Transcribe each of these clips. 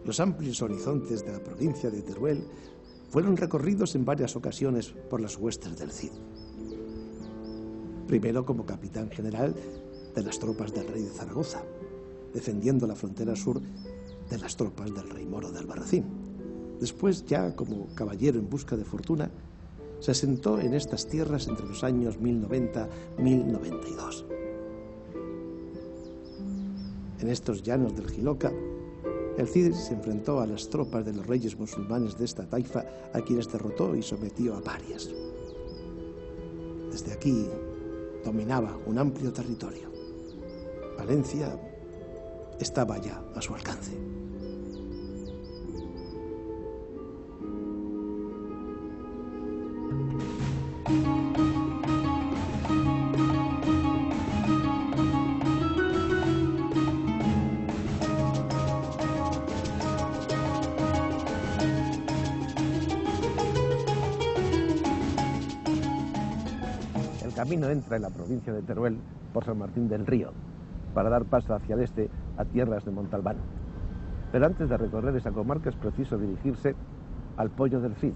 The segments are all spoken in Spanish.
Los amplios horizontes de la provincia de Teruel fueron recorridos en varias ocasiones por las huestes del Cid. Primero como capitán general de las tropas del rey de Zaragoza, defendiendo la frontera sur de las tropas del rey moro de Albarracín. Después, ya como caballero en busca de fortuna, se asentó en estas tierras entre los años 1090-1092. En estos llanos del Jiloca, el Cid se enfrentó a las tropas de los reyes musulmanes de esta taifa, a quienes derrotó y sometió a parias. Desde aquí dominaba un amplio territorio. Valencia estaba ya a su alcance. El camino entra en la provincia de Teruel por San Martín del Río, para dar paso hacia el este a tierras de Montalbán. Pero antes de recorrer esa comarca es preciso dirigirse al Poyo del Cid,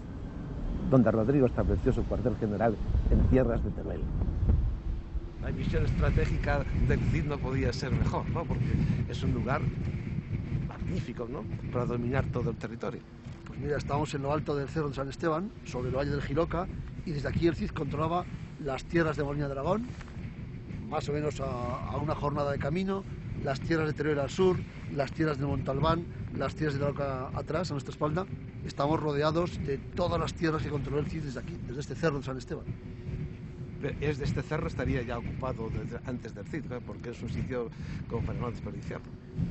donde Rodrigo estableció su cuartel general en tierras de Teruel. La misión estratégica del Cid no podía ser mejor, ¿no? Porque es un lugar magnífico, ¿no?, para dominar todo el territorio. Pues mira, estamos en lo alto del Cerro de San Esteban, sobre el Valle del Jiloca, y desde aquí el Cid controlaba las tierras de Molina de Aragón, más o menos a una jornada de camino, las tierras de Teruel al sur, las tierras de Montalbán, las tierras de Daroca atrás, a nuestra espalda. Estamos rodeados de todas las tierras que controló el Cid desde aquí, desde este Cerro de San Esteban. Este cerro estaría ya ocupado desde antes del Cid, ¿no?, porque es un sitio como para no desperdiciarlo.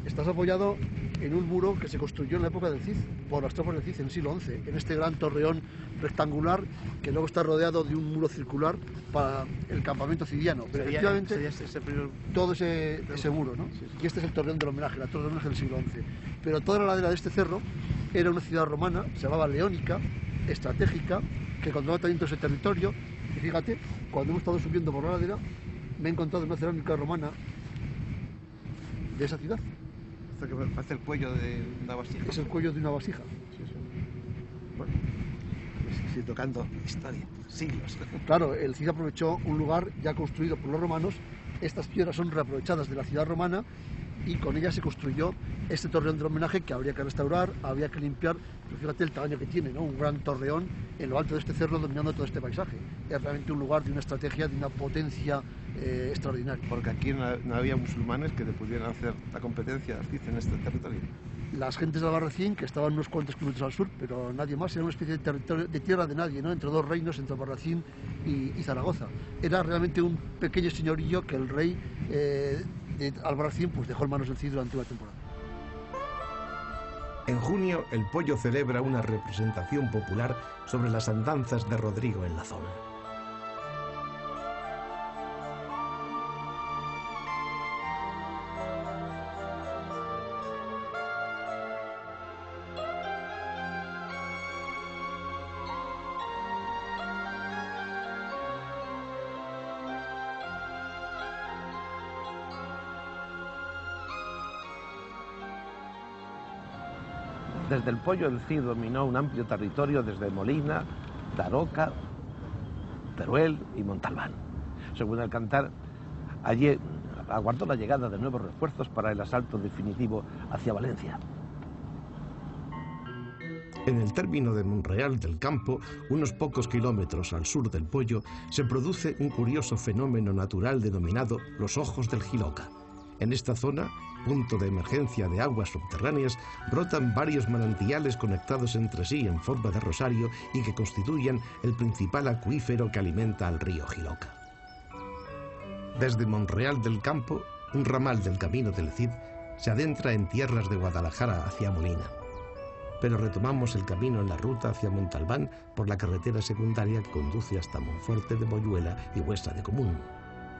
Estás apoyado en un muro que se construyó en la época del Cid, por las tropas del Cid en el siglo XI, en este gran torreón rectangular que luego está rodeado de un muro circular para el campamento cidiano. Pero efectivamente, todo ese muro, ¿no? Sí. Y este es el torreón del homenaje, la torre del homenaje del siglo XI. Pero toda la ladera de este cerro era una ciudad romana, se llamaba Leónica, estratégica, que controlaba también todo ese territorio. Y fíjate, cuando hemos estado subiendo por la ladera, me he encontrado una cerámica romana de esa ciudad. Esto que parece el cuello de una vasija. Es el cuello de una vasija. Sí, sí. Bueno, pues sigue tocando historia, siglos. Claro, el Cid aprovechó un lugar ya construido por los romanos. Estas piedras son reaprovechadas de la ciudad romana y con ellas se construyó este torreón del homenaje que habría que restaurar, había que limpiar. Pero fíjate el tamaño que tiene, ¿no? Un gran torreón en lo alto de este cerro dominando todo este paisaje. Es realmente un lugar de una estrategia, de una potencia extraordinaria. Porque aquí no había musulmanes que le pudieran hacer la competencia al Cid en este territorio. Las gentes de Albarracín, que estaban unos cuantos kilómetros al sur, pero nadie más, era una especie de territorio de tierra de nadie, ¿no?, entre dos reinos, entre Albarracín y Zaragoza. Era realmente un pequeño señorío que el rey de Albarracín pues dejó en manos del Cid durante una temporada. En junio, el Poyo celebra una representación popular sobre las andanzas de Rodrigo en la zona. Desde el Poyo el Cid dominó un amplio territorio desde Molina, Daroca, Teruel y Montalbán. Según el cantar, allí aguardó la llegada de nuevos refuerzos para el asalto definitivo hacia Valencia. En el término de Monreal del Campo, unos pocos kilómetros al sur del Poyo, se produce un curioso fenómeno natural denominado los Ojos del Jiloca. En esta zona, punto de emergencia de aguas subterráneas, brotan varios manantiales conectados entre sí en forma de rosario y que constituyen el principal acuífero que alimenta al río Jiloca. Desde Monreal del Campo, un ramal del camino del Cid se adentra en tierras de Guadalajara hacia Molina. Pero retomamos el camino en la ruta hacia Montalbán por la carretera secundaria que conduce hasta Monforte de Boyuela y Huesa de Común,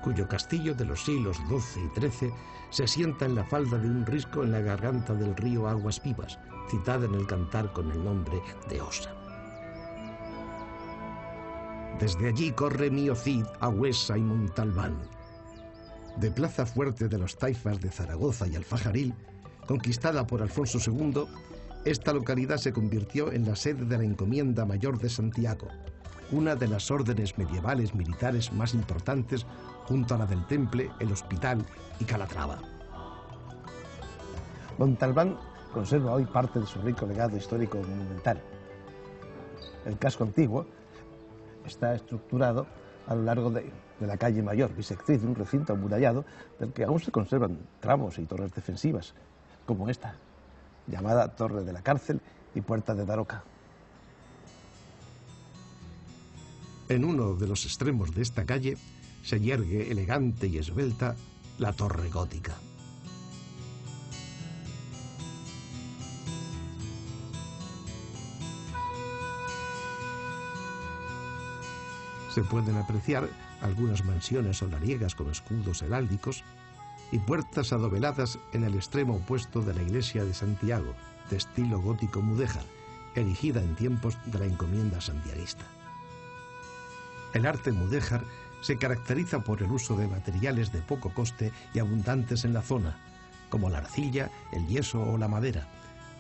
cuyo castillo de los siglos XII y XIII se asienta en la falda de un risco en la garganta del río Aguas Vivas, citada en el cantar con el nombre de Osa. Desde allí corre Mío Cid a Huesa y Montalbán. De plaza fuerte de los taifas de Zaragoza y Alfajaril, conquistada por Alfonso II, Esta localidad se convirtió en la sede de la Encomienda Mayor de Santiago, una de las órdenes medievales militares más importantes junto a la del Temple, el Hospital y Calatrava. Montalbán conserva hoy parte de su rico legado histórico monumental. El casco antiguo está estructurado a lo largo de la calle Mayor, bisectriz de un recinto amurallado del que aún se conservan tramos y torres defensivas, como esta, llamada Torre de la Cárcel y Puerta de Daroca. En uno de los extremos de esta calle se yergue elegante y esbelta la Torre Gótica. Se pueden apreciar algunas mansiones solariegas con escudos heráldicos y puertas adoveladas en el extremo opuesto de la iglesia de Santiago, de estilo gótico mudéjar, erigida en tiempos de la encomienda santiaguista. El arte mudéjar se caracteriza por el uso de materiales de poco coste y abundantes en la zona, como la arcilla, el yeso o la madera,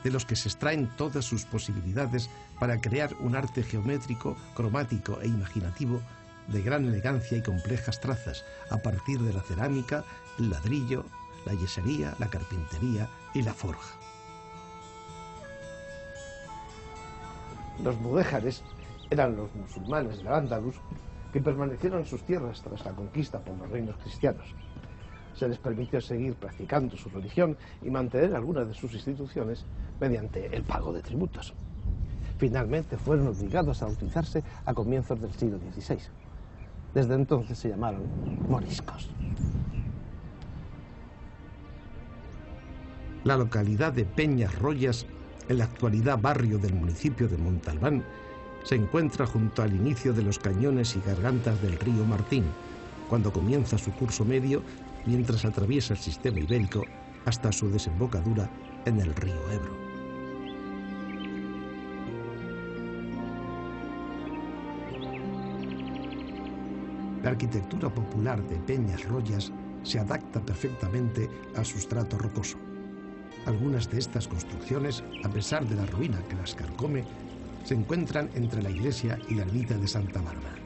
de los que se extraen todas sus posibilidades para crear un arte geométrico, cromático e imaginativo de gran elegancia y complejas trazas, a partir de la cerámica, el ladrillo, la yesería, la carpintería y la forja. Los mudéjares eran los musulmanes del Al-Ándalus que permanecieron en sus tierras tras la conquista por los reinos cristianos. Se les permitió seguir practicando su religión y mantener algunas de sus instituciones mediante el pago de tributos. Finalmente fueron obligados a utilizarse a comienzos del siglo XVI. Desde entonces se llamaron moriscos. La localidad de Peñas Royas, en la actualidad barrio del municipio de Montalbán, se encuentra junto al inicio de los cañones y gargantas del río Martín, cuando comienza su curso medio, mientras atraviesa el sistema ibérico hasta su desembocadura en el río Ebro. La arquitectura popular de Peñas Royas se adapta perfectamente al sustrato rocoso. Algunas de estas construcciones, a pesar de la ruina que las carcome, se encuentran entre la iglesia y la ermita de Santa Bárbara.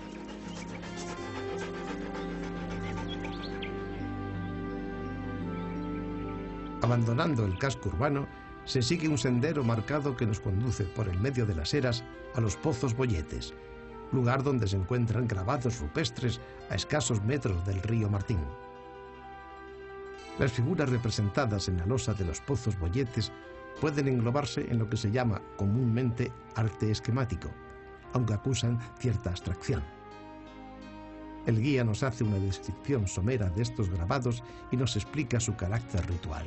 Abandonando el casco urbano, se sigue un sendero marcado que nos conduce por el medio de las eras a los Pozos Bolletes, lugar donde se encuentran grabados rupestres a escasos metros del río Martín. Las figuras representadas en la losa de los Pozos Bolletes pueden englobarse en lo que se llama comúnmente arte esquemático, aunque acusan cierta abstracción. El guía nos hace una descripción somera de estos grabados y nos explica su carácter ritual.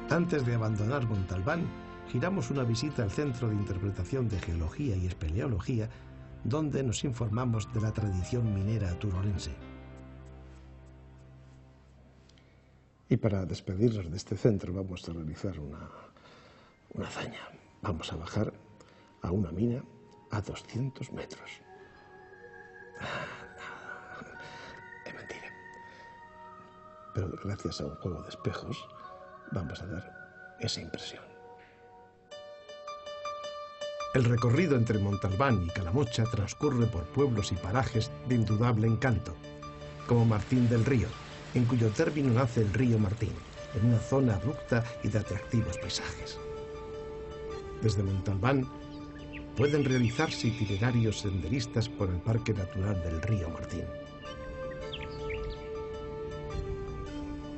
Antes de abandonar Montalbán, giramos una visita al Centro de Interpretación de Geología y Espeleología, donde nos informamos de la tradición minera turolense. Y para despedirnos de este centro vamos a realizar una hazaña. Vamos a bajar a una mina a 200 metros. Es mentira. Pero gracias a un juego de espejos vamos a dar esa impresión. El recorrido entre Montalbán y Calamocha transcurre por pueblos y parajes de indudable encanto, como Martín del Río, en cuyo término nace el río Martín, en una zona abrupta y de atractivos paisajes. Desde Montalbán pueden realizarse itinerarios senderistas por el Parque Natural del río Martín.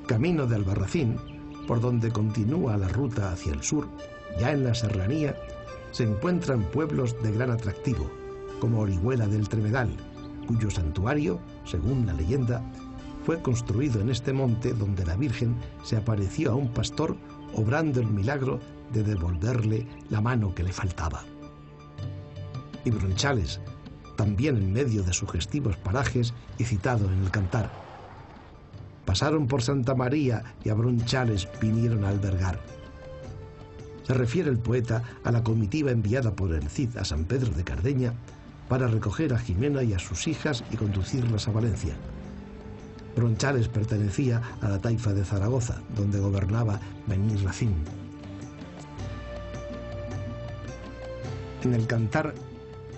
Camino de Albarracín, por donde continúa la ruta hacia el sur, ya en la serranía, se encuentran pueblos de gran atractivo, como Orihuela del Tremedal, cuyo santuario, según la leyenda, fue construido en este monte donde la Virgen se apareció a un pastor obrando el milagro de devolverle la mano que le faltaba. Y Bronchales, también en medio de sugestivos parajes y citado en el Cantar. Pasaron por Santa María y a Bronchales vinieron a albergar. Se refiere el poeta a la comitiva enviada por el Cid a San Pedro de Cardeña para recoger a Jimena y a sus hijas y conducirlas a Valencia. Bronchales pertenecía a la taifa de Zaragoza, donde gobernaba Benir Racín. En el Cantar,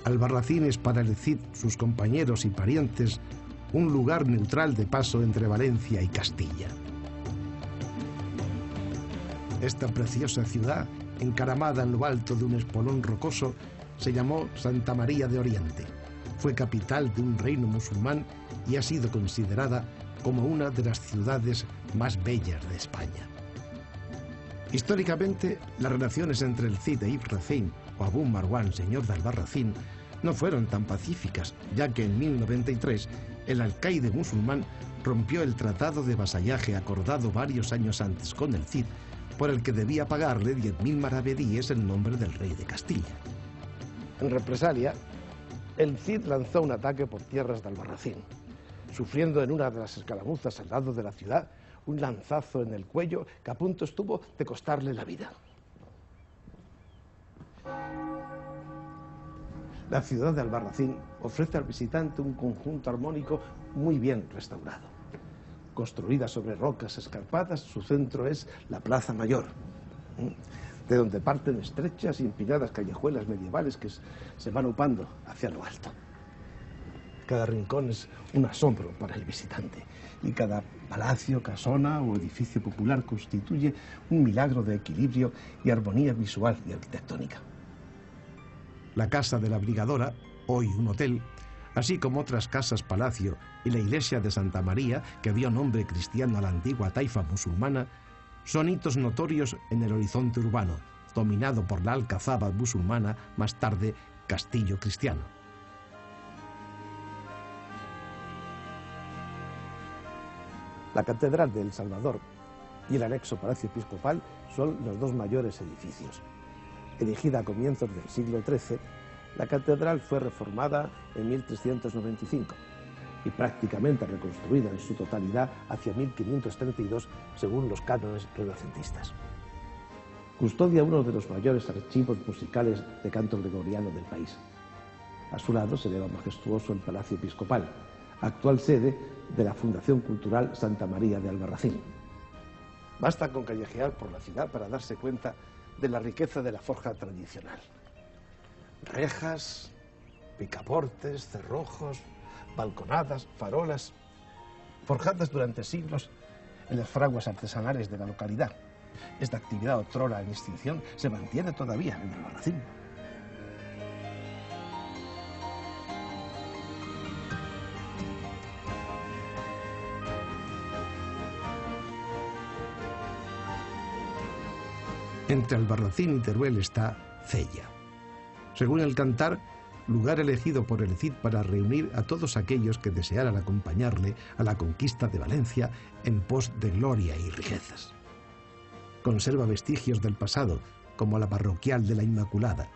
Albarracín es para el Cid, sus compañeros y parientes, un lugar neutral de paso entre Valencia y Castilla. Esta preciosa ciudad, encaramada en lo alto de un espolón rocoso, se llamó Santa María de Oriente. Fue capital de un reino musulmán y ha sido considerada como una de las ciudades más bellas de España. Históricamente, las relaciones entre el Cid e Ibn Racín, o Abu Marwan, señor de Albarracín, no fueron tan pacíficas, ya que en 1093 el alcaide musulmán rompió el tratado de vasallaje acordado varios años antes con el Cid, por el que debía pagarle 10.000 maravedíes en nombre del rey de Castilla. En represalia, el Cid lanzó un ataque por tierras de Albarracín, sufriendo en una de las escaramuzas al lado de la ciudad un lanzazo en el cuello que a punto estuvo de costarle la vida. La ciudad de Albarracín ofrece al visitante un conjunto armónico muy bien restaurado. Construida sobre rocas escarpadas, su centro es la Plaza Mayor, de donde parten estrechas y empinadas callejuelas medievales que se van upando hacia lo alto. Cada rincón es un asombro para el visitante y cada palacio, casona o edificio popular constituye un milagro de equilibrio y armonía visual y arquitectónica. La Casa de la Brigadora, hoy un hotel, así como otras casas palacio y la iglesia de Santa María, que dio nombre cristiano a la antigua taifa musulmana, son hitos notorios en el horizonte urbano, dominado por la alcazaba musulmana, más tarde castillo cristiano. La Catedral de El Salvador y el anexo Palacio Episcopal son los dos mayores edificios. Erigida a comienzos del siglo XIII, la catedral fue reformada en 1395 y prácticamente reconstruida en su totalidad hacia 1532 según los cánones renacentistas. Custodia uno de los mayores archivos musicales de canto gregoriano del país. A su lado se eleva majestuoso el Palacio Episcopal, actual sede de la Fundación Cultural Santa María de Albarracín. Basta con callejear por la ciudad para darse cuenta de la riqueza de la forja tradicional. Rejas, picaportes, cerrojos, balconadas, farolas, forjadas durante siglos en las fraguas artesanales de la localidad. Esta actividad otrora en extinción se mantiene todavía en Albarracín. Entre Albarracín y Teruel está Cella. Según el Cantar, lugar elegido por el Cid para reunir a todos aquellos que desearan acompañarle a la conquista de Valencia en pos de gloria y riquezas. Conserva vestigios del pasado, como la parroquial de la Inmaculada,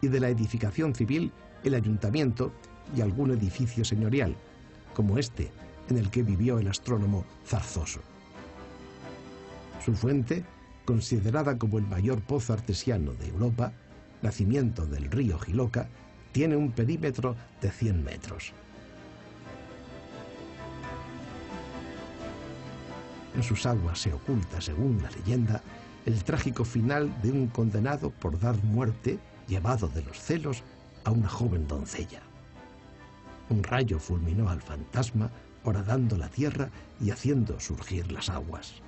y de la edificación civil, el ayuntamiento y algún edificio señorial, como este, en el que vivió el astrónomo Zarzoso. Su fuente, considerada como el mayor pozo artesiano de Europa, nacimiento del río Jiloca, tiene un perímetro de 100 metros. En sus aguas se oculta, según la leyenda, el trágico final de un condenado por dar muerte, llevado de los celos, a una joven doncella. Un rayo fulminó al fantasma, horadando la tierra y haciendo surgir las aguas.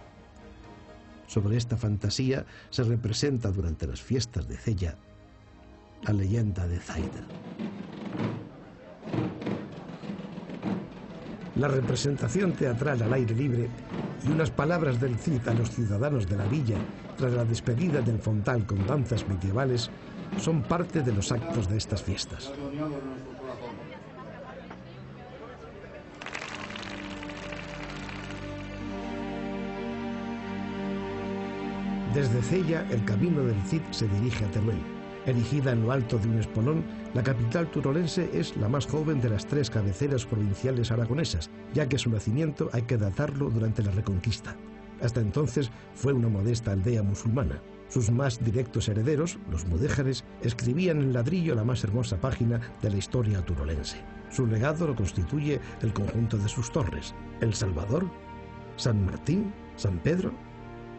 Sobre esta fantasía se representa durante las fiestas de Cella la leyenda de Zaida. La representación teatral al aire libre y unas palabras del Cid a los ciudadanos de la villa tras la despedida del Fontal con danzas medievales son parte de los actos de estas fiestas. Desde Cella, el camino del Cid se dirige a Teruel. Erigida en lo alto de un espolón, la capital turolense es la más joven de las 3 cabeceras provinciales aragonesas, ya que su nacimiento hay que datarlo durante la Reconquista. Hasta entonces fue una modesta aldea musulmana. Sus más directos herederos, los mudéjares, escribían en ladrillo la más hermosa página de la historia turolense. Su legado lo constituye el conjunto de sus torres: El Salvador, San Martín, San Pedro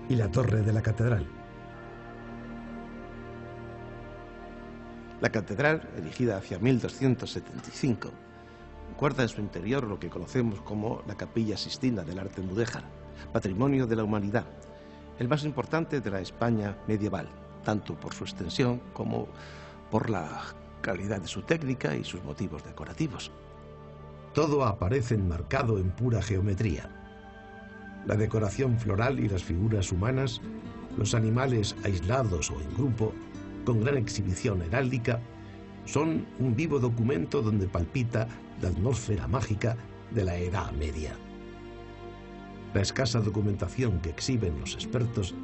y la torre de la catedral. La catedral, erigida hacia 1275, guarda en su interior lo que conocemos como la Capilla Sistina del arte mudéjar, patrimonio de la humanidad, el más importante de la España medieval, tanto por su extensión como por la calidad de su técnica y sus motivos decorativos. Todo aparece enmarcado en pura geometría. La decoración floral y las figuras humanas, los animales aislados o en grupo, con gran exhibición heráldica, son un vivo documento donde palpita la atmósfera mágica de la Edad Media. La escasa documentación que exhiben los expertos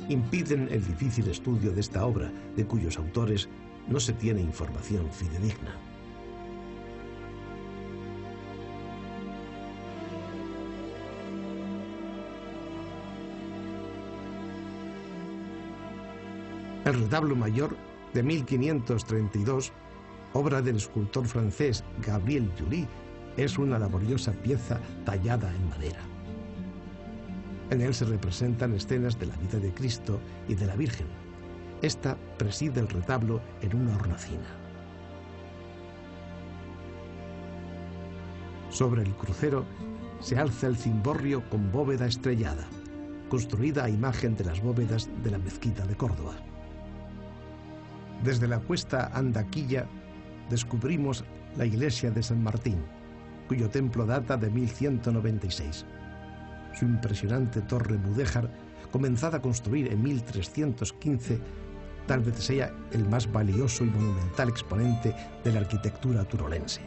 impiden el difícil estudio de esta obra, de cuyos autores no se tiene información fidedigna. El retablo mayor de 1532, obra del escultor francés Gabriel July, es una laboriosa pieza tallada en madera. En él se representan escenas de la vida de Cristo y de la Virgen. Esta preside el retablo en una hornacina. Sobre el crucero se alza el cimborrio con bóveda estrellada, construida a imagen de las bóvedas de la mezquita de Córdoba. Desde la cuesta Andaquilla descubrimos la iglesia de San Martín, cuyo templo data de 1196. Su impresionante torre mudéjar, comenzada a construir en 1315, tal vez sea el más valioso y monumental exponente de la arquitectura turolense.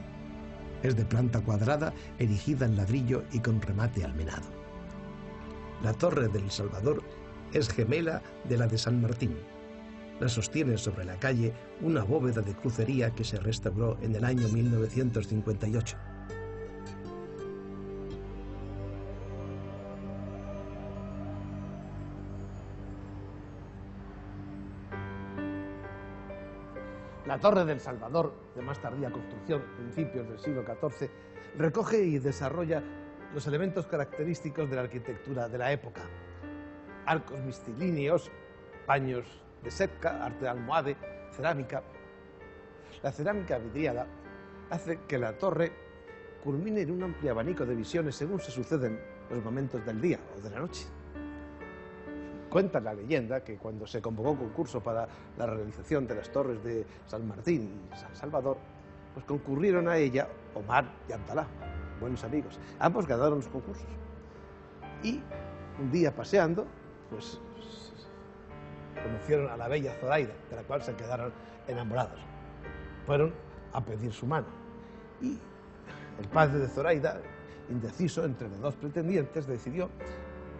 Es de planta cuadrada, erigida en ladrillo y con remate almenado. La torre del Salvador es gemela de la de San Martín. La sostiene sobre la calle una bóveda de crucería que se restauró en el año 1958. La Torre del Salvador, de más tardía construcción, principios del siglo XIV, recoge y desarrolla los elementos característicos de la arquitectura de la época. Arcos mistilíneos, paños de sebca, arte de almohade, cerámica. La cerámica vidriada hace que la torre culmine en un amplio abanico de visiones según se suceden los momentos del día o de la noche. Cuenta la leyenda que cuando se convocó concurso para la realización de las torres de San Martín y San Salvador, pues concurrieron a ella Omar y Abdalá, buenos amigos. Ambos ganaron los concursos. Y un día paseando, pues conocieron a la bella Zoraida, de la cual se quedaron enamorados. Fueron a pedir su mano. Y el padre de Zoraida, indeciso entre los dos pretendientes, decidió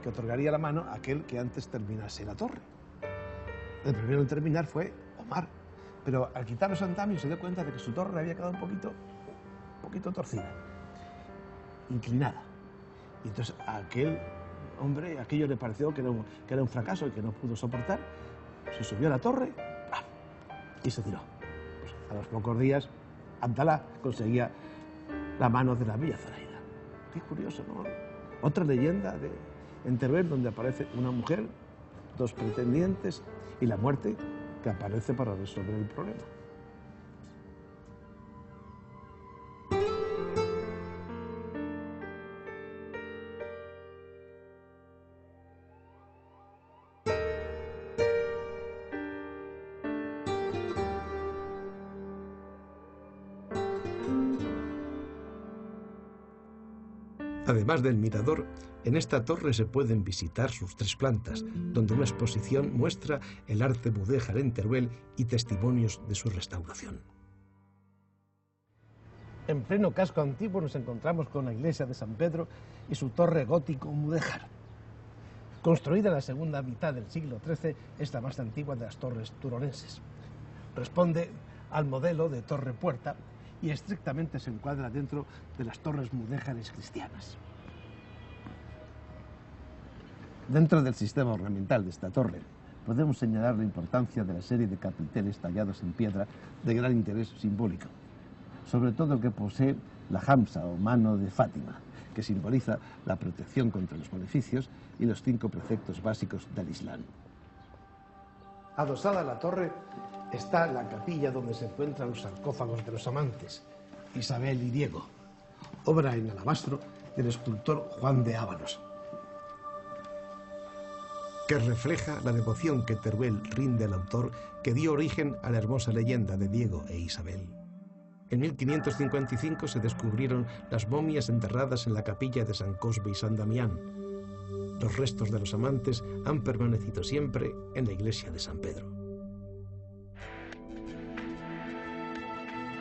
que otorgaría la mano a aquel que antes terminase la torre. El primero en terminar fue Omar, pero al quitar los andamios se dio cuenta de que su torre había quedado un poquito torcida, inclinada. Y entonces a aquel hombre aquello le pareció que era un fracaso y que no pudo soportar. Se subió a la torre y se tiró. Pues a los pocos días, Abdalá conseguía la mano de la bella Zoraida. Qué curioso, ¿no? Otra leyenda en Teruel, donde aparece una mujer, dos pretendientes y la muerte que aparece para resolver el problema. Además del mirador, en esta torre se pueden visitar sus tres plantas, donde una exposición muestra el arte mudéjar en Teruel y testimonios de su restauración. En pleno casco antiguo nos encontramos con la iglesia de San Pedro y su torre gótico mudéjar. Construida en la segunda mitad del siglo XIII, es la más antigua de las torres turolenses. Responde al modelo de torre-puerta y estrictamente se encuadra dentro de las torres mudéjares cristianas. Dentro del sistema ornamental de esta torre podemos señalar la importancia de la serie de capiteles tallados en piedra de gran interés simbólico. sobre todo el que posee la Hamsa o mano de Fátima, que simboliza la protección contra los maleficios y los 5 preceptos básicos del Islam. Adosada a la torre está la capilla donde se encuentran los sarcófagos de los amantes, Isabel y Diego, obra en alabastro del escultor Juan de Ábalos, que refleja la devoción que Teruel rinde al autor que dio origen a la hermosa leyenda de Diego e Isabel. En 1555 se descubrieron las momias enterradas en la capilla de San Cosme y San Damián. Los restos de los amantes han permanecido siempre en la iglesia de San Pedro.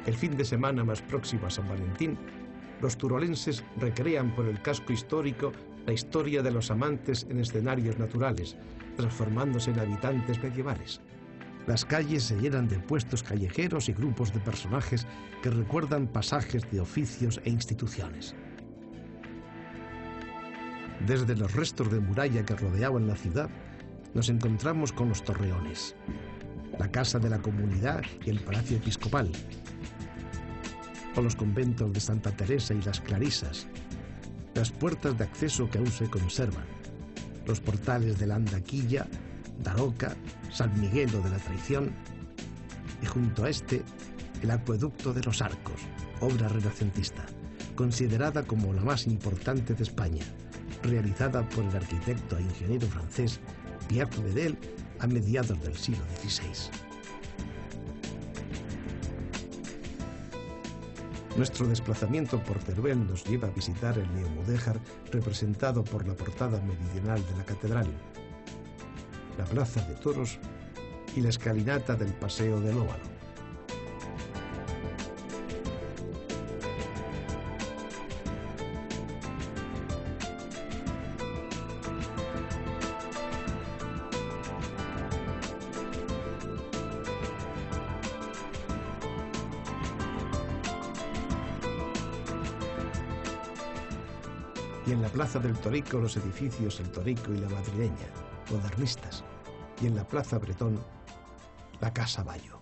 El fin de semana más próximo a San Valentín, los turolenses recrean por el casco histórico la historia de los amantes en escenarios naturales, transformándose en habitantes medievales. Las calles se llenan de puestos callejeros y grupos de personajes que recuerdan pasajes de oficios e instituciones. Desde los restos de muralla que rodeaban la ciudad, nos encontramos con los torreones, la casa de la comunidad y el palacio episcopal, o los conventos de Santa Teresa y las Clarisas, las puertas de acceso que aún se conservan, los portales de la Andaquilla, Daroca, San Miguelo de la Traición y junto a este el acueducto de los Arcos, obra renacentista, considerada como la más importante de España, realizada por el arquitecto e ingeniero francés Pierre Vedel a mediados del siglo XVI. Nuestro desplazamiento por Teruel nos lleva a visitar el neomudéjar representado por la portada meridional de la catedral, la plaza de toros y la escalinata del paseo del Óvalo. Y en la plaza del Torico los edificios El Torico y la Madrileña, modernistas, y en la plaza Bretón, la Casa Bayo.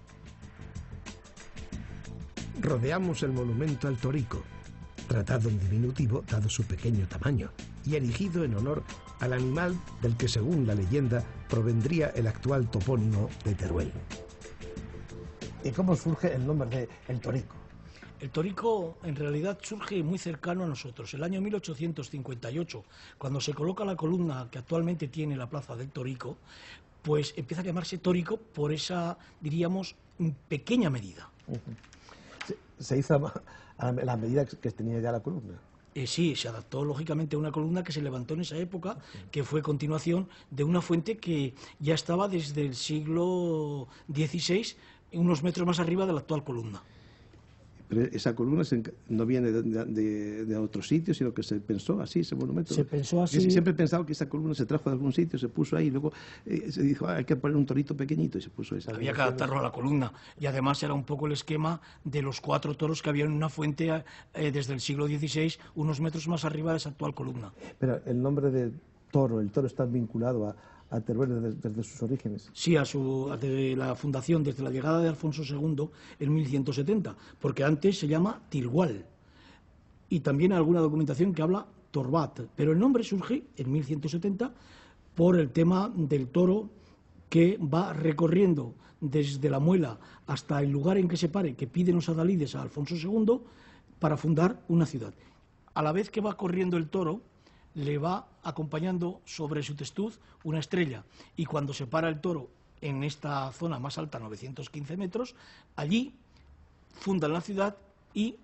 Rodeamos el monumento al Torico, tratado en diminutivo dado su pequeño tamaño, y erigido en honor al animal del que según la leyenda provendría el actual topónimo de Teruel. ¿Y cómo surge el nombre de El Torico? El Torico en realidad surge muy cercano a nosotros. El año 1858, cuando se coloca la columna que actualmente tiene la plaza del Torico, pues empieza a llamarse Tórico por esa, diríamos, pequeña medida. Se hizo a la medida que tenía ya la columna. Sí, se adaptó lógicamente a una columna que se levantó en esa época, que fue continuación de una fuente que ya estaba desde el siglo XVI, unos metros más arriba de la actual columna. Pero esa columna no viene de otro sitio, sino que se pensó así, ese monumento. Se pensó así. Yo siempre he pensado que esa columna se trajo de algún sitio, se puso ahí, y luego se dijo, hay que poner un torito pequeñito, y se puso esa. Había que adaptarlo a la columna. Y además era un poco el esquema de los 4 toros que había en una fuente desde el siglo XVI, unos metros más arriba de esa actual columna. Pero el nombre de toro, el toro está vinculado a Teruel desde sus orígenes. Sí, desde la fundación, desde la llegada de Alfonso II en 1170, porque antes se llama Tirgual. Y también hay alguna documentación que habla Torbat, pero el nombre surge en 1170 por el tema del toro que va recorriendo desde la muela hasta el lugar en que se pare, que piden los adalides a Alfonso II para fundar una ciudad. A la vez que va corriendo el toro, le va acompañando sobre su testuz una estrella, y cuando se para el toro en esta zona más alta, 915 metros, allí fundan la ciudad y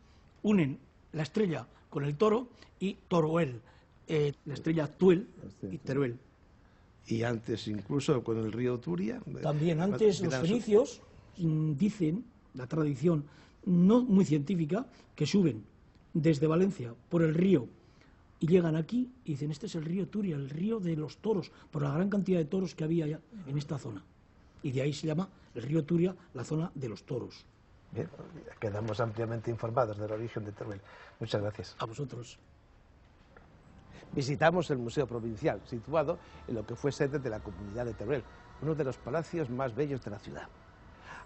unen la estrella con el toro y Toroel, la estrella Tuel y Teruel. Y antes incluso con el río Turia. También antes los fenicios dicen, la tradición no muy científica, que suben desde Valencia por el río y llegan aquí y dicen, este es el río Turia, el río de los toros, por la gran cantidad de toros que había ya en esta zona. Y de ahí se llama el río Turia la zona de los toros. Bien, quedamos ampliamente informados del origen de Teruel. Muchas gracias. A vosotros. Visitamos el Museo Provincial, situado en lo que fue sede de la Comunidad de Teruel, uno de los palacios más bellos de la ciudad.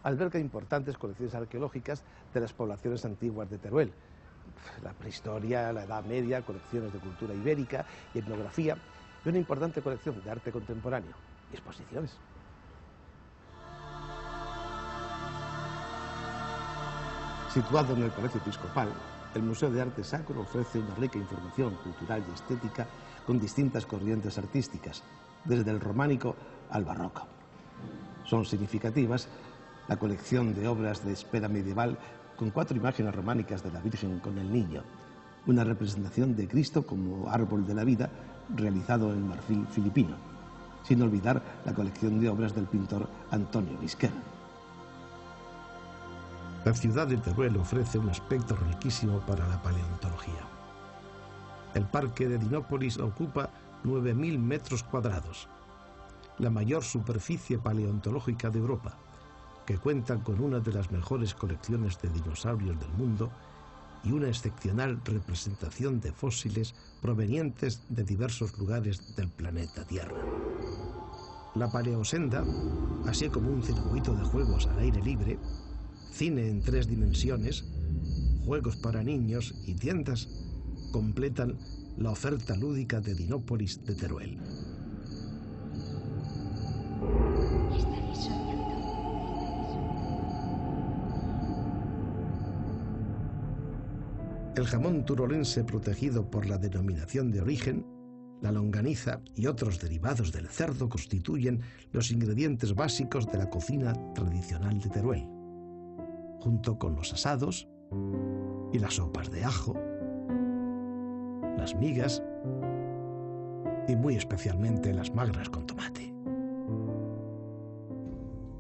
alberga importantes colecciones arqueológicas de las poblaciones antiguas de Teruel. La prehistoria, la Edad Media, colecciones de cultura ibérica y etnografía, y una importante colección de arte contemporáneo y exposiciones. Situado en el Palacio Episcopal, el Museo de Arte Sacro ofrece una rica información cultural y estética con distintas corrientes artísticas, desde el románico al barroco. Son significativas la colección de obras de esfera medieval con 4 imágenes románicas de la Virgen con el Niño, una representación de Cristo como árbol de la vida realizado en marfil filipino, sin olvidar la colección de obras del pintor Antonio Bisquer. La ciudad de Teruel ofrece un aspecto riquísimo para la paleontología. El parque de Dinópolis ocupa 9.000 metros cuadrados, la mayor superficie paleontológica de Europa, que cuenta con una de las mejores colecciones de dinosaurios del mundo y una excepcional representación de fósiles provenientes de diversos lugares del planeta Tierra. La paleosenda, así como un circuito de juegos al aire libre, cine en 3 dimensiones, juegos para niños y tiendas, completan la oferta lúdica de Dinópolis de Teruel. El jamón turolense protegido por la denominación de origen, la longaniza y otros derivados del cerdo constituyen los ingredientes básicos de la cocina tradicional de Teruel, junto con los asados y las sopas de ajo, las migas y muy especialmente las magras con tomate.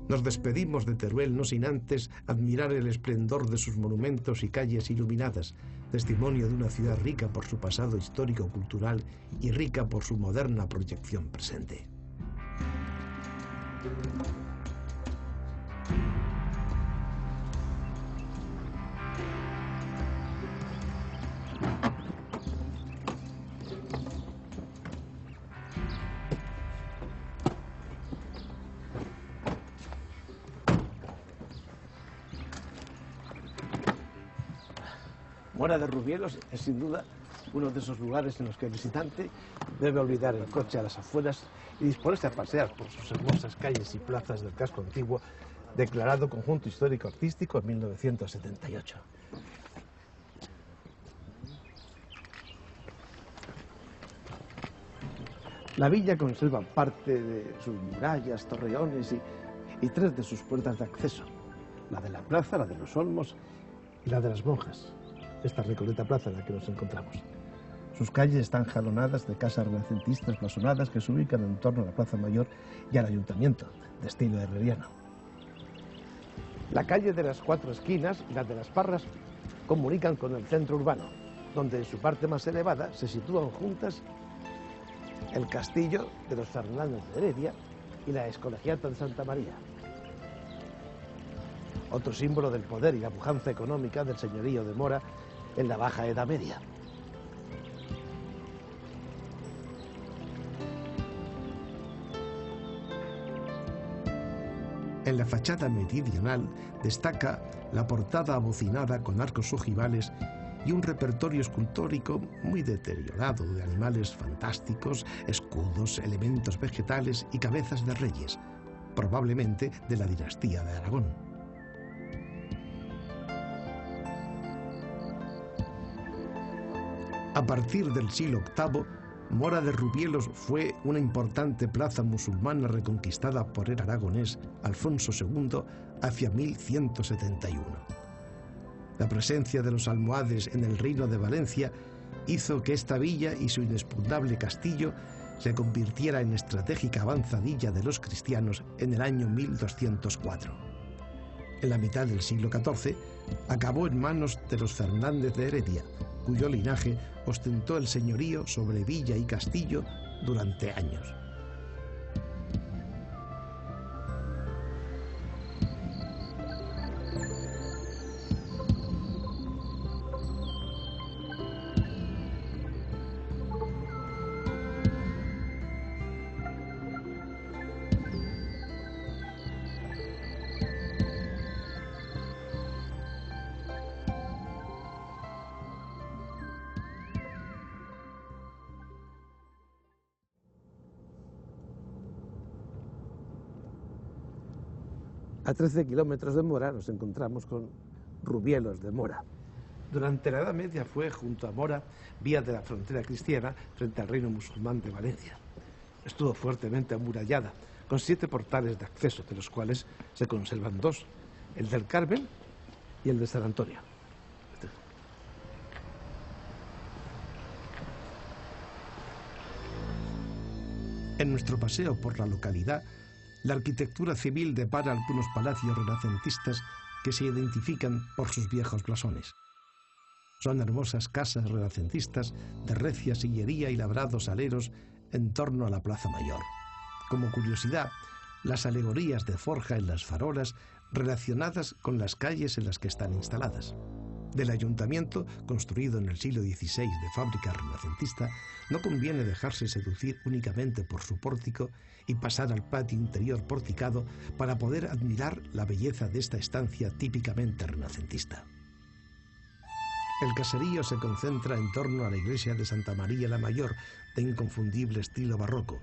Nos despedimos de Teruel no sin antes admirar el esplendor de sus monumentos y calles iluminadas, testimonio de una ciudad rica por su pasado histórico-cultural y rica por su moderna proyección presente. Mora de Rubielos es sin duda uno de esos lugares en los que el visitante debe olvidar el coche a las afueras y disponerse a pasear por sus hermosas calles y plazas del casco antiguo, declarado Conjunto Histórico-Artístico en 1978. La villa conserva parte de sus murallas, torreones y 3 de sus puertas de acceso, la de la plaza, la de los olmos y la de las monjas, esta recoleta plaza en la que nos encontramos. Sus calles están jalonadas de casas renacentistas blasonadas que se ubican en torno a la Plaza Mayor y al Ayuntamiento, de estilo herreriano. La calle de las 4 esquinas y la de las Parras comunican con el centro urbano, donde en su parte más elevada se sitúan juntas el castillo de los Fernández de Heredia y la excolegiata de Santa María, otro símbolo del poder y la pujanza económica del señorío de Mora en la Baja Edad Media. En la fachada meridional destaca la portada abocinada con arcos ojivales y un repertorio escultórico muy deteriorado de animales fantásticos, escudos, elementos vegetales y cabezas de reyes, probablemente de la dinastía de Aragón. A partir del siglo VIII, Mora de Rubielos fue una importante plaza musulmana reconquistada por el aragonés Alfonso II hacia 1171. La presencia de los almohades en el reino de Valencia hizo que esta villa y su inexpugnable castillo se convirtiera en estratégica avanzadilla de los cristianos en el año 1204. En la mitad del siglo XIV, acabó en manos de los Fernández de Heredia, cuyo linaje ostentó el señorío sobre villa y castillo durante años. A 13 kilómetros de Mora nos encontramos con Rubielos de Mora. Durante la Edad Media fue, junto a Mora, vía de la frontera cristiana frente al reino musulmán de Valencia. Estuvo fuertemente amurallada, con 7 portales de acceso, de los cuales se conservan 2, el del Carmen y el de San Antonio. En nuestro paseo por la localidad, la arquitectura civil depara algunos palacios renacentistas que se identifican por sus viejos blasones. Son hermosas casas renacentistas de recia sillería y labrados aleros en torno a la Plaza Mayor. Como curiosidad, las alegorías de forja en las farolas relacionadas con las calles en las que están instaladas. Del ayuntamiento, construido en el siglo XVI de fábrica renacentista, no conviene dejarse seducir únicamente por su pórtico y pasar al patio interior porticado para poder admirar la belleza de esta estancia típicamente renacentista. El caserío se concentra en torno a la iglesia de Santa María la Mayor, de inconfundible estilo barroco.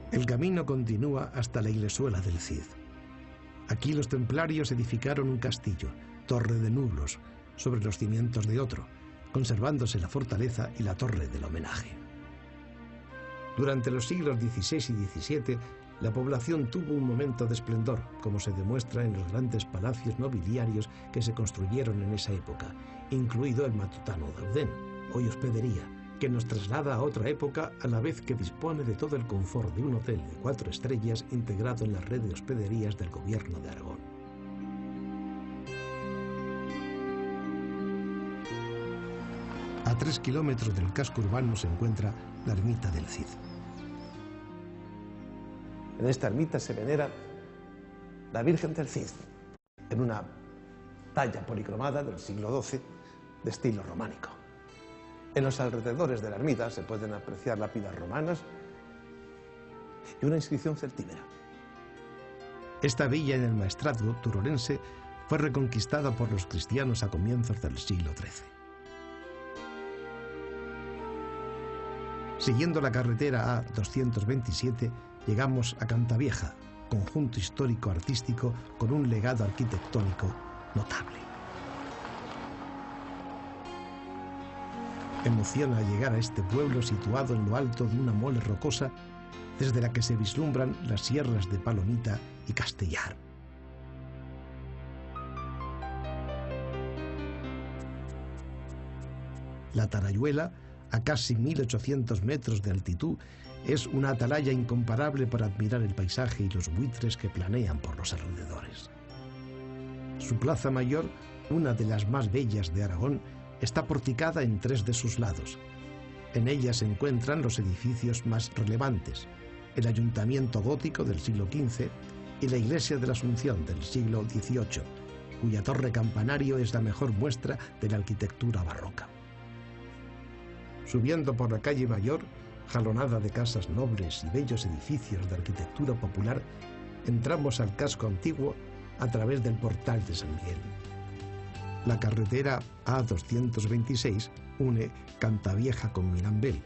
El camino continúa hasta la iglesuela del Cid. Aquí los templarios edificaron un castillo, Torre de Nublos, sobre los cimientos de otro, conservándose la fortaleza y la torre del homenaje. Durante los siglos XVI y XVII, la población tuvo un momento de esplendor, como se demuestra en los grandes palacios nobiliarios que se construyeron en esa época, incluido el matutano de Audén, hoy hospedería, que nos traslada a otra época a la vez que dispone de todo el confort de un hotel de 4 estrellas integrado en la red de hospederías del Gobierno de Aragón. A 3 kilómetros del casco urbano se encuentra la ermita del Cid. En esta ermita se venera la Virgen del Cid, en una talla policromada del siglo XII de estilo románico. En los alrededores de la ermita se pueden apreciar lápidas romanas y una inscripción celtíbera. Esta villa en el maestrazgo turolense fue reconquistada por los cristianos a comienzos del siglo XIII. Siguiendo la carretera A227, llegamos a Cantavieja, conjunto histórico-artístico con un legado arquitectónico notable. Emociona llegar a este pueblo situado en lo alto de una mole rocosa desde la que se vislumbran las sierras de Palomita y Castellar. La Tarayuela, a casi 1800 metros de altitud, es una atalaya incomparable para admirar el paisaje y los buitres que planean por los alrededores. Su plaza mayor, una de las más bellas de Aragón, está porticada en 3 de sus lados. En ella se encuentran los edificios más relevantes, el ayuntamiento gótico del siglo XV y la iglesia de la Asunción del siglo XVIII, cuya torre campanario es la mejor muestra de la arquitectura barroca. Subiendo por la calle Mayor, jalonada de casas nobles y bellos edificios de arquitectura popular, entramos al casco antiguo a través del portal de San Miguel. La carretera A226 une Cantavieja con Mirambel,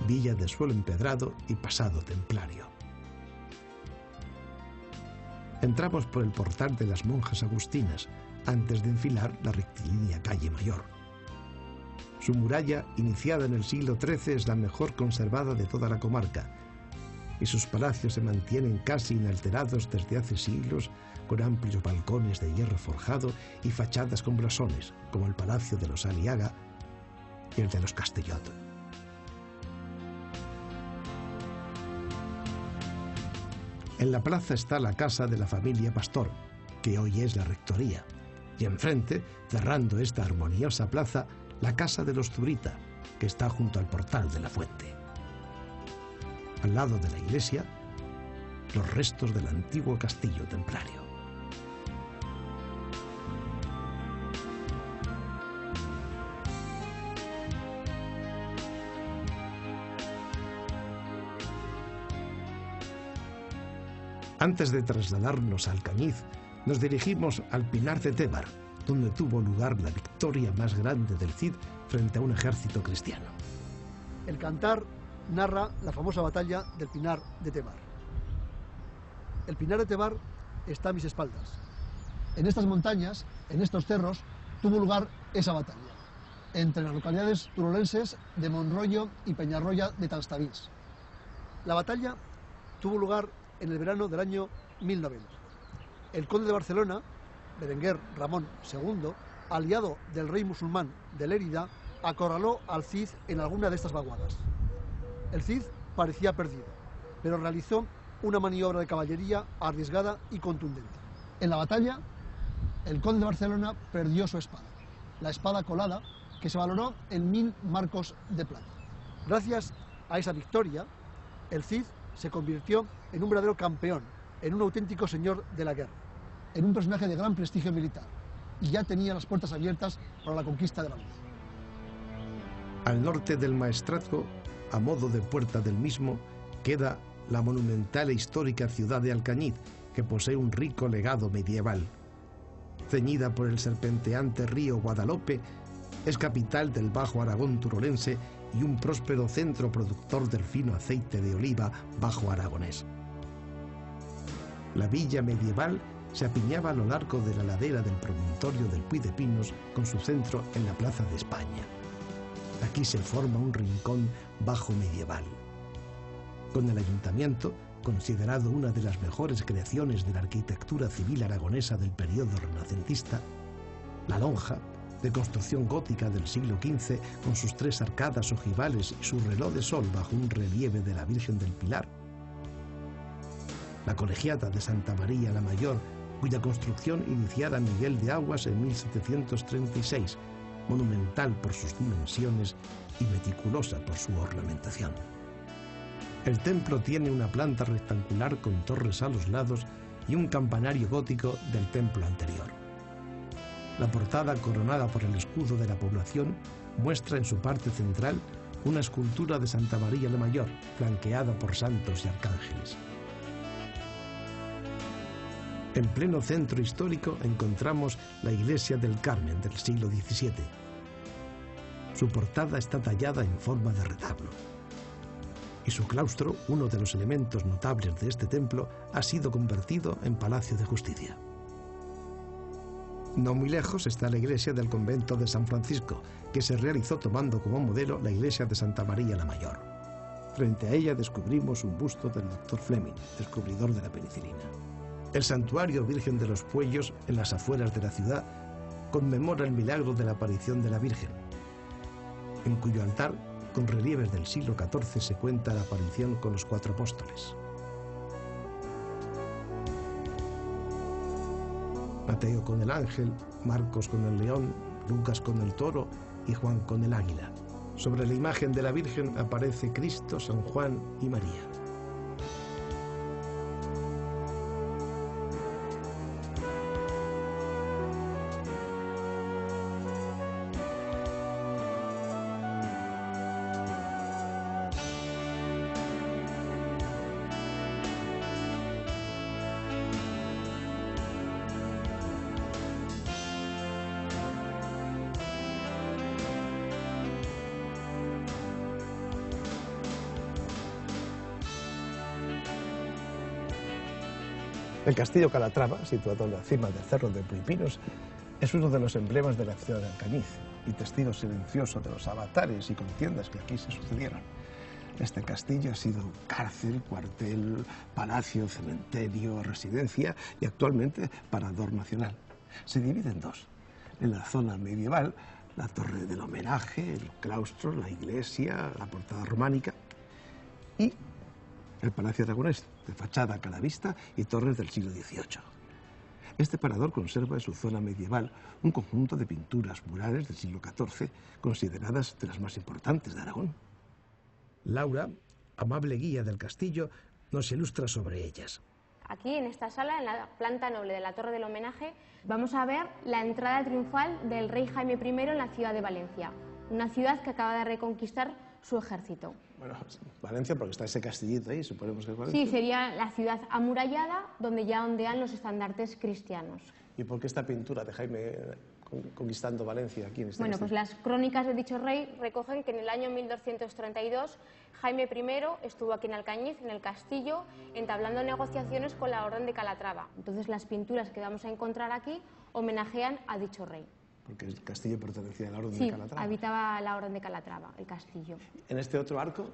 villa de suelo empedrado y pasado templario. Entramos por el portal de las monjas agustinas, antes de enfilar la rectilínea calle Mayor. Su muralla, iniciada en el siglo XIII, es la mejor conservada de toda la comarca, y sus palacios se mantienen casi inalterados desde hace siglos, con amplios balcones de hierro forjado y fachadas con blasones, como el Palacio de los Aliaga y el de los Castellot. En la plaza está la casa de la familia Pastor, que hoy es la rectoría, y enfrente, cerrando esta armoniosa plaza, la casa de los Zurita, que está junto al portal de la fuente. Al lado de la iglesia, los restos del antiguo castillo templario. Antes de trasladarnos a Alcañiz, nos dirigimos al Pinar de Tébar, donde tuvo lugar la victoria más grande del Cid frente a un ejército cristiano. El Cantar narra la famosa batalla del Pinar de Tébar. El Pinar de Tébar está a mis espaldas. En estas montañas, en estos cerros, tuvo lugar esa batalla, entre las localidades turolenses de Monroyo y Peñarroya de Talstavís. La batalla tuvo lugar en el verano del año 1090. El conde de Barcelona, Berenguer Ramón II, aliado del rey musulmán de Lérida, acorraló al Cid en alguna de estas vaguadas. El Cid parecía perdido, pero realizó una maniobra de caballería arriesgada y contundente. En la batalla, el conde de Barcelona perdió su espada, la espada colada, que se valoró en 1000 marcos de plata. Gracias a esa victoria, el Cid se convirtió en un verdadero campeón, en un auténtico señor de la guerra, en un personaje de gran prestigio militar, y ya tenía las puertas abiertas para la conquista de Valencia. Al norte del Maestrazgo, a modo de puerta del mismo, queda la monumental e histórica ciudad de Alcañiz, que posee un rico legado medieval. Ceñida por el serpenteante río Guadalope, es capital del Bajo Aragón turolense y un próspero centro productor del fino aceite de oliva bajo aragonés. La villa medieval se apiñaba a lo largo de la ladera del promontorio del Puy de Pinos, con su centro en la Plaza de España. Aquí se forma un rincón bajo medieval. Con el ayuntamiento, considerado una de las mejores creaciones de la arquitectura civil aragonesa del periodo renacentista, la lonja, de construcción gótica del siglo XV, con sus 3 arcadas ojivales y su reloj de sol bajo un relieve de la Virgen del Pilar, la colegiata de Santa María la Mayor, cuya construcción iniciara Miguel de Aguas en 1736, monumental por sus dimensiones y meticulosa por su ornamentación. El templo tiene una planta rectangular con torres a los lados y un campanario gótico del templo anterior. La portada, coronada por el escudo de la población, muestra en su parte central una escultura de Santa María la Mayor, flanqueada por santos y arcángeles. En pleno centro histórico encontramos la iglesia del Carmen del siglo XVII. Su portada está tallada en forma de retablo. Y su claustro, uno de los elementos notables de este templo, ha sido convertido en Palacio de Justicia. No muy lejos está la iglesia del convento de San Francisco, que se realizó tomando como modelo la iglesia de Santa María la Mayor. Frente a ella descubrimos un busto del Dr. Fleming, descubridor de la penicilina. El santuario Virgen de los Puellos, en las afueras de la ciudad, conmemora el milagro de la aparición de la Virgen, en cuyo altar, con relieves del siglo XIV, se cuenta la aparición con los 4 apóstoles. Mateo con el ángel, Marcos con el león, Lucas con el toro y Juan con el águila. Sobre la imagen de la Virgen aparece Cristo, San Juan y María. El castillo Calatrava, situado en la cima del cerro de Puy Pinos, es uno de los emblemas de la ciudad de Alcañiz y testigo silencioso de los avatares y contiendas que aquí se sucedieron. Este castillo ha sido cárcel, cuartel, palacio, cementerio, residencia y actualmente parador nacional. Se divide en 2. En la zona medieval, la torre del homenaje, el claustro, la iglesia, la portada románica y el Palacio Aragonés, de fachada calavista y torres del siglo XVIII. Este parador conserva en su zona medieval un conjunto de pinturas murales del siglo XIV, consideradas de las más importantes de Aragón. Laura, amable guía del castillo, nos ilustra sobre ellas. Aquí, en esta sala, en la planta noble de la Torre del Homenaje, vamos a ver la entrada triunfal del rey Jaime I en la ciudad de Valencia, una ciudad que acaba de reconquistar su ejército. Bueno, Valencia, porque está ese castillito ahí, suponemos que es Valencia. Sí, sería la ciudad amurallada donde ya ondean los estandartes cristianos. ¿Y por qué esta pintura de Jaime conquistando Valencia aquí en este Bueno, pues castillo? las crónicas de dicho rey recogen que en el año 1232 Jaime I estuvo aquí en Alcañiz, en el castillo, entablando negociaciones con la Orden de Calatrava. Entonces las pinturas que vamos a encontrar aquí homenajean a dicho rey. Porque el castillo pertenecía a la Orden Sí, de Calatrava. habitaba la Orden de Calatrava, el castillo. En este otro arco,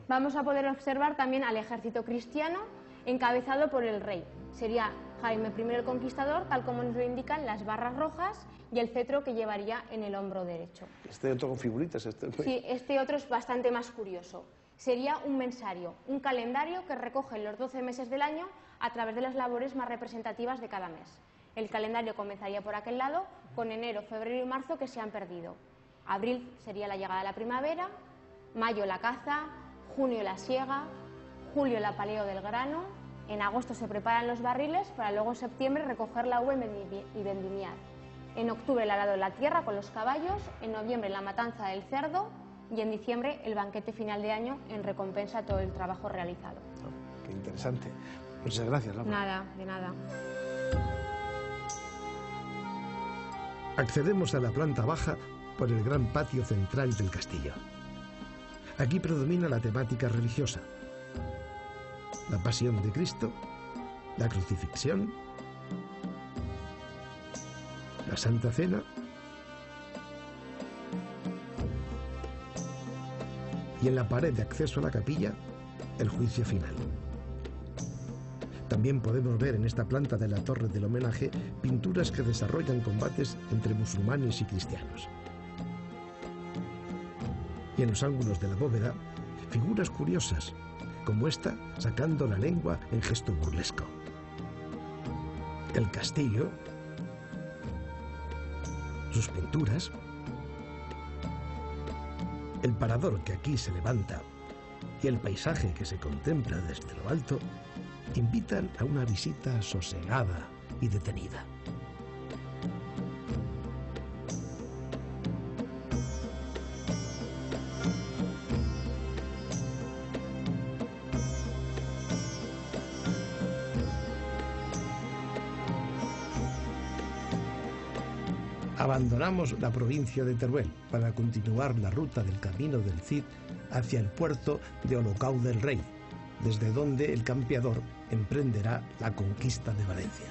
Vamos a poder observar también al ejército cristiano encabezado por el rey. Sería Jaime I el Conquistador, tal como nos lo indican las barras rojas y el cetro que llevaría en el hombro derecho. este otro con figuritas. Sí, este otro es bastante más curioso. Sería un mensario, un calendario que recoge los 12 meses del año a través de las labores más representativas de cada mes. El calendario comenzaría por aquel lado, con enero, febrero y marzo que se han perdido. Abril sería la llegada de la primavera, mayo la caza, junio la siega, julio el apaleo del grano, en agosto se preparan los barriles para luego en septiembre recoger la uva y vendimiar. En octubre el arado de la tierra con los caballos, en noviembre la matanza del cerdo y en diciembre el banquete final de año en recompensa a todo el trabajo realizado. Qué interesante. Muchas gracias, Laura. Nada, de nada. Accedemos a la planta baja por el gran patio central del castillo. Aquí predomina la temática religiosa. La pasión de Cristo, la crucifixión, la Santa Cena y en la pared de acceso a la capilla, el juicio final. También podemos ver en esta planta de la Torre del Homenaje pinturas que desarrollan combates entre musulmanes y cristianos. Y en los ángulos de la bóveda, figuras curiosas, como esta sacando la lengua en gesto burlesco. El castillo, sus pinturas, el parador que aquí se levanta y el paisaje que se contempla desde lo alto invitan a una visita sosegada y detenida. Abandonamos la provincia de Teruel para continuar la ruta del Camino del Cid hacia el puerto de Olocau del Rei, desde donde el campeador emprenderá la conquista de Valencia.